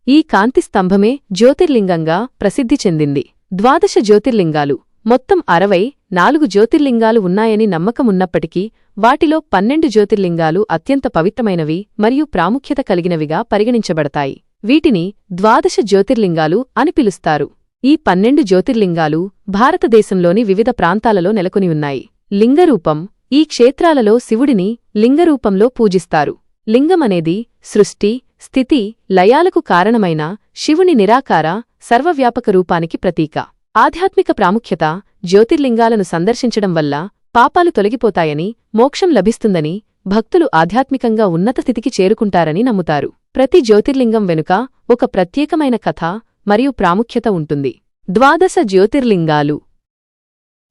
ఈ కాంతి స్తంభమే జ్యోతిర్లింగంగా ప్రసిద్ధి చెందింది. 12 జ్యోతిర్లింగాలు, మొత్తం 64 జ్యోతిర్లింగాలు ఉన్నాయని నమ్మకమున్నప్పటికీ వాటిలో 12 జ్యోతిర్లింగాలు అత్యంత పవిత్రమైనవి మరియు ప్రాముఖ్యత కలిగినవిగా పరిగణించబడతాయి. వీటిని 12 జ్యోతిర్లింగాలు అని పిలుస్తారు. ఈ 12 జ్యోతిర్లింగాలు భారతదేశంలోని వివిధ ప్రాంతాలలో నెలకొని ఉన్నాయి. లింగరూపం: ఈ క్షేత్రాలలో శివుడిని లింగరూపంలో పూజిస్తారు. లింగమనేది సృష్టి, స్థితి, లయాలకు కారణమైన శివుని నిరాకార, సర్వవ్యాపక రూపానికి ప్రతీక. ఆధ్యాత్మిక ప్రాముఖ్యత: జ్యోతిర్లింగాలను సందర్శించడం వల్ల పాపాలు తొలగిపోతాయని, మోక్షం లభిస్తుందని, భక్తులు ఆధ్యాత్మికంగా ఉన్నత స్థితికి చేరుకుంటారని నమ్ముతారు. ప్రతి జ్యోతిర్లింగం వెనుక ఒక ప్రత్యేకమైన కథ మరియు ప్రాముఖ్యత ఉంటుంది. 12 జ్యోతిర్లింగాలు.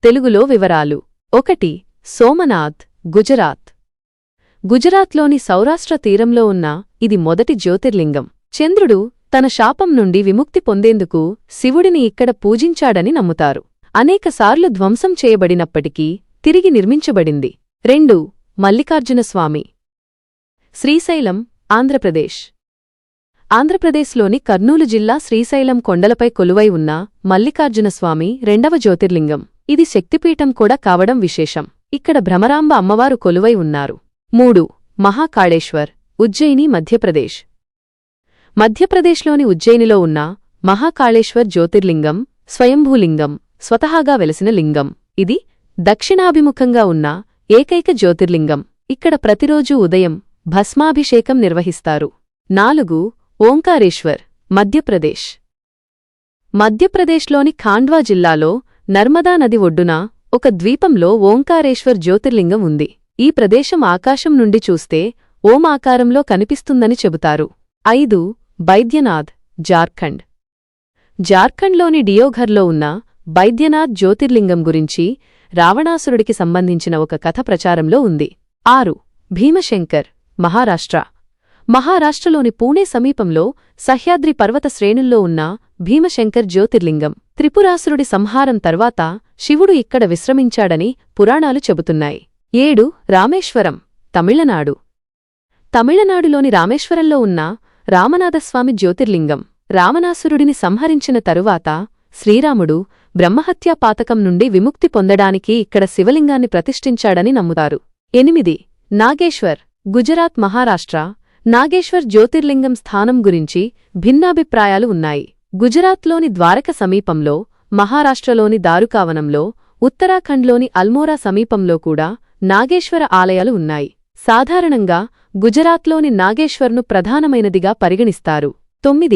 తెలుగులో వివరాలు. 1. సోమనాథ్, గుజరాత్. గుజరాత్లోని సౌరాష్ట్ర తీరంలో ఉన్న ఇది మొదటి జ్యోతిర్లింగం. చంద్రుడు తన శాపం నుండి విముక్తి పొందేందుకు శివుడిని ఇక్కడ పూజించాడని నమ్ముతారు. అనేకసార్లు ధ్వంసం చేయబడినప్పటికీ తిరిగి నిర్మించబడింది. 2. మల్లికార్జునస్వామి, శ్రీశైలం, ఆంధ్రప్రదేశ్. ఆంధ్రప్రదేశ్లోని కర్నూలు జిల్లా శ్రీశైలం కొండలపై కొలువై ఉన్న మల్లికార్జునస్వామి 2వ జ్యోతిర్లింగం. ఇది శక్తిపీఠం కూడా కావడం విశేషం. ఇక్కడ భ్రమరాంబ అమ్మవారు కొలువై ఉన్నారు. 3. మహాకాళేశ్వర్, ఉజ్జయిని, మధ్యప్రదేశ్. మధ్యప్రదేశ్లోని ఉజ్జయినిలో ఉన్న మహాకాళేశ్వర్ జ్యోతిర్లింగం స్వయంభూలింగం, స్వతహాగా వెలసిన లింగం. ఇది దక్షిణాభిముఖంగా ఉన్న ఏకైక జ్యోతిర్లింగం. ఇక్కడ ప్రతిరోజూ ఉదయం భస్మాభిషేకం నిర్వహిస్తారు. 4. ఓంకారేశ్వర్, మధ్యప్రదేశ్. మధ్యప్రదేశ్లోని ఖాండ్వా జిల్లాలో నర్మదా నది ఒడ్డున ఒక ద్వీపంలో ఓంకారేశ్వర్ జ్యోతిర్లింగం ఉంది. ఈ ప్రదేశం ఆకాశం నుండి చూస్తే ఓం ఆకారంలో కనిపిస్తుందని చెబుతారు. 5. బైద్యనాథ్, జార్ఖండ్. జార్ఖండ్లోని డియోఘర్లో ఉన్న బైద్యనాథ్ జ్యోతిర్లింగం గురించి రావణాసురుడికి సంబంధించిన ఒక కథ ప్రచారంలో ఉంది. 6. భీమశంకర్, మహారాష్ట్ర. మహారాష్ట్రలోని పూణే సమీపంలో సహ్యాద్రి పర్వత శ్రేణుల్లో ఉన్న భీమశంకర్ జ్యోతిర్లింగం. త్రిపురాసురుడి సంహారం తర్వాత శివుడు ఇక్కడ విశ్రమించాడని పురాణాలు చెబుతున్నాయి. 7. రామేశ్వరం, తమిళనాడు. తమిళనాడులోని రామేశ్వరంలో ఉన్న రామనాథస్వామి జ్యోతిర్లింగం. రావణాసురుడిని సంహరించిన తరువాత శ్రీరాముడు బ్రహ్మహత్యా పాతకం నుండి విముక్తి పొందడానికి ఇక్కడ శివలింగాన్ని ప్రతిష్ఠించాడని నమ్ముతారు. 8. నాగేశ్వర్, గుజరాత్, మహారాష్ట్ర. నాగేశ్వర్ జ్యోతిర్లింగం స్థానం గురించి భిన్నాభిప్రాయాలు ఉన్నాయి. గుజరాత్లోని ద్వారక సమీపంలో, మహారాష్ట్రలోని దారుకావనంలో, ఉత్తరాఖండ్లోని అల్మోరా సమీపంలో కూడా నాగేశ్వర ఆలయాలు ఉన్నాయి. సాధారణంగా గుజరాత్లోని నాగేశ్వర్ను ప్రధానమైనదిగా పరిగణిస్తారు. 9.